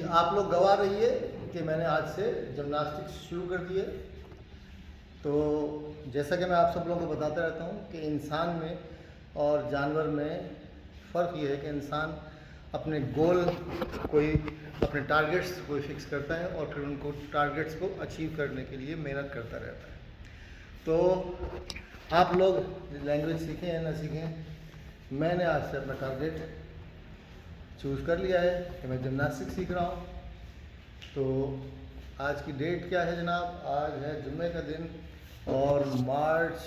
आप लोग गवाह रहिए कि मैंने आज से जिमनास्टिक्स शुरू कर दी है। तो जैसा कि मैं आप सब लोगों को बताता रहता हूँ कि इंसान में और जानवर में फ़र्क ये है कि इंसान अपने गोल कोई अपने टारगेट्स कोई फिक्स करता है और फिर उनको टारगेट्स को अचीव करने के लिए मेहनत करता रहता है। तो आप लोग लैंग्वेज सीखें या ना सीखें, मैंने आज से अपना टारगेट चूज़ कर लिया है कि मैं जिमनास्टिक्स सीख रहा हूँ। तो आज की डेट क्या है जनाब? आज है जुम्मे का दिन और मार्च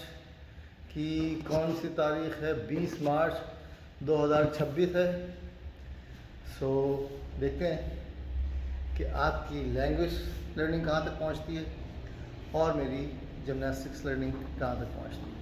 की कौन सी तारीख़ है? 20 मार्च 2026 है। सो देखते हैं कि आपकी लैंग्वेज लर्निंग कहाँ तक पहुँचती है और मेरी जिमनास्टिक्स लर्निंग कहाँ तक पहुँचती है।